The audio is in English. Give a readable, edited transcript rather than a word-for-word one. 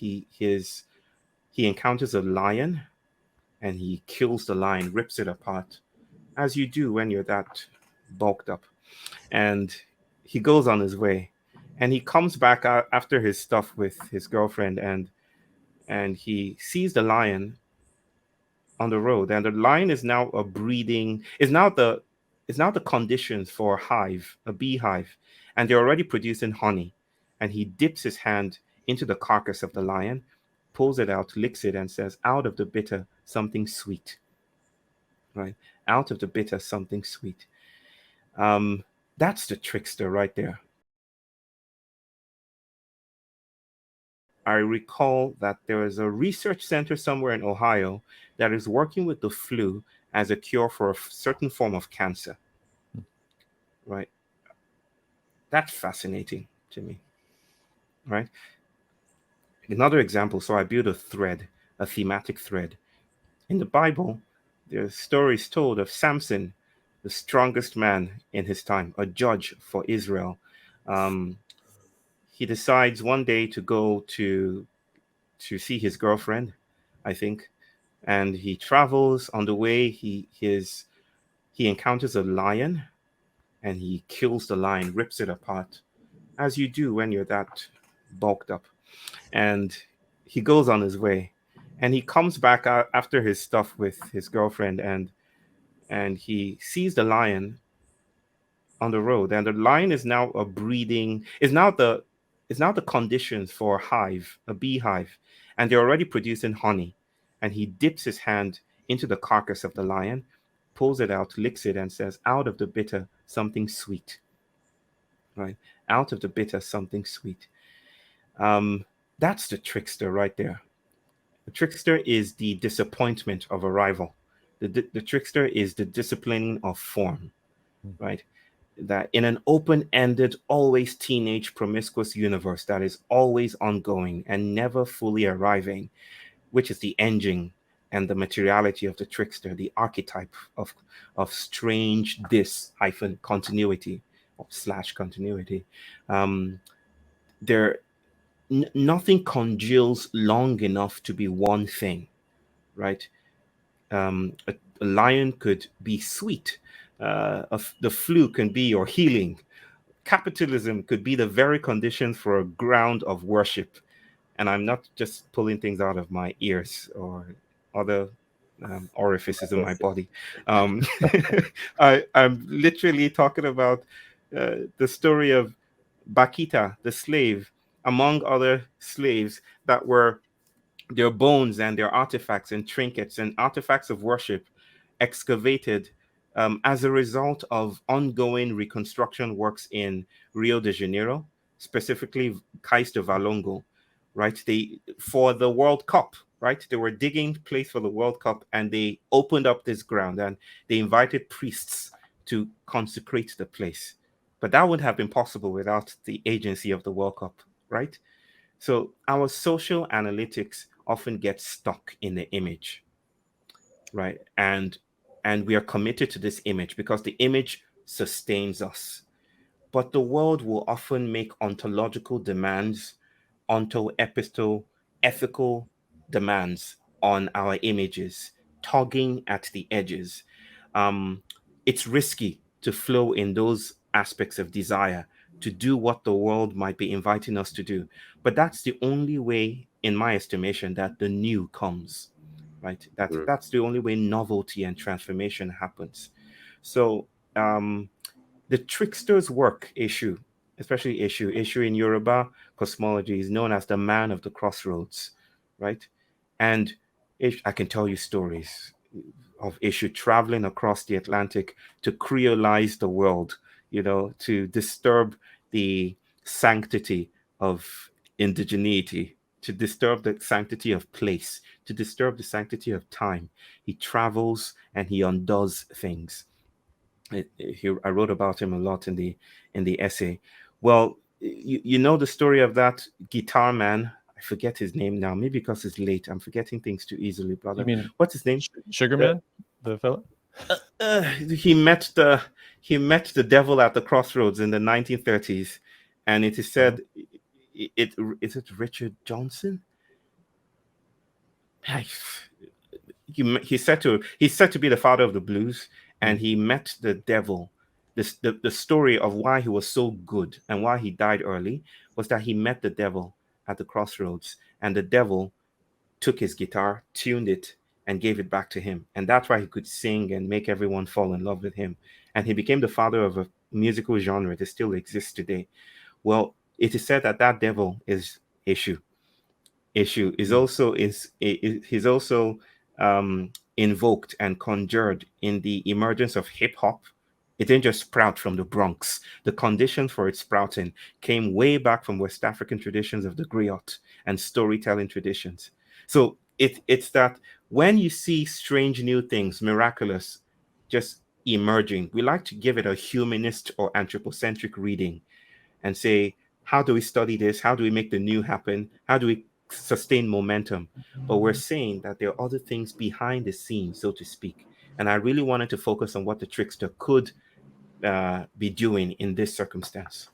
he encounters a lion, and he kills the lion, rips it apart, as you do when you're that bulked up. And he goes on his way, and he comes back after his stuff with his girlfriend, and he sees the lion on the road, and the lion is now is now the conditions for a beehive, and they're already producing honey. And he dips his hand into the carcass of the lion, pulls it out, licks it, and says, "Out of the bitter, something sweet." Right? Out of the bitter, something sweet. That's the trickster right there. I recall that there is a research center somewhere in Ohio that is working with the flu as a cure for a certain form of cancer. Right? That's fascinating to me. Right? Another example, so I built a thematic thread. In the Bible, there's stories told of Samson, the strongest man in his time, a judge for Israel. He decides one day to go to see his girlfriend, I think, and he travels. On the way, he encounters a lion, and he kills the lion, rips it apart, as you do when you're that bulked up. And he goes on his way, and he comes back after his stuff with his girlfriend, and he sees the lion on the road, and the lion is now is now the conditions for a beehive, and they're already producing honey. And he dips his hand into the carcass of the lion, pulls it out, licks it, and says, "Out of the bitter, something sweet." Right? Out of the bitter, something sweet. That's the trickster right there. The trickster is the disappointment of arrival. The trickster is the disciplining of form, right? That in an open-ended, always teenage, promiscuous universe that is always ongoing and never fully arriving, which is the engine and the materiality of the trickster, the archetype of strange continuity or slash continuity. Nothing congeals long enough to be one thing, right? A lion could be sweet. The flu can be your healing. Capitalism could be the very conditions for a ground of worship. And I'm not just pulling things out of my ears or other orifices in my body. I'm literally talking about the story of Bakita, the slave, among other slaves that were their bones and their artifacts and trinkets and artifacts of worship excavated as a result of ongoing reconstruction works in Rio de Janeiro, specifically Cais de Valongo, right? For the World Cup, right? They were digging place for the World Cup, and they opened up this ground and they invited priests to consecrate the place. But that wouldn't have been possible without the agency of the World Cup, right? So our social analytics often get stuck in the image, right? And we are committed to this image because the image sustains us. But the world will often make ontological demands, onto-epistle, ethical demands on our images, tugging at the edges. It's risky to flow in those aspects of desire, to do what the world might be inviting us to do. But that's the only way, in my estimation, that the new comes, right? That's the only way novelty and transformation happens. So the trickster's work, especially issue in Yoruba cosmology, is known as the man of the crossroads, right? And I can tell you stories of issue traveling across the Atlantic to creolize the world, to disturb the sanctity of indigeneity, to disturb the sanctity of place, to disturb the sanctity of time. He travels and he undoes things. I wrote about him a lot in the essay. Well, you know the story of that guitar man. I forget his name now. Maybe because it's late. I'm forgetting things too easily, brother. You mean what's his name? Sugarman, the fellow? He met the devil at the crossroads in the 1930s, and it is said, is it Richard Johnson? I- he's said to be the father of the blues, and Mm. he met the devil. The story of why he was so good and why he died early was that he met the devil at the crossroads, and the devil took his guitar, tuned it, and gave it back to him. And that's why he could sing and make everyone fall in love with him. And he became the father of a musical genre that still exists today. Well, it is said that that devil is Eshu. Issue is Mm. also is also invoked and conjured in the emergence of hip hop. It didn't just sprout from the Bronx. The conditions for its sprouting came way back from West African traditions of the griot and storytelling traditions. So it's that when you see strange new things, miraculous, just emerging, we like to give it a humanist or anthropocentric reading and say, how do we study this? How do we make the new happen? How do we sustain momentum? But we're saying that there are other things behind the scenes, so to speak. And I really wanted to focus on what the trickster could be doing in this circumstance.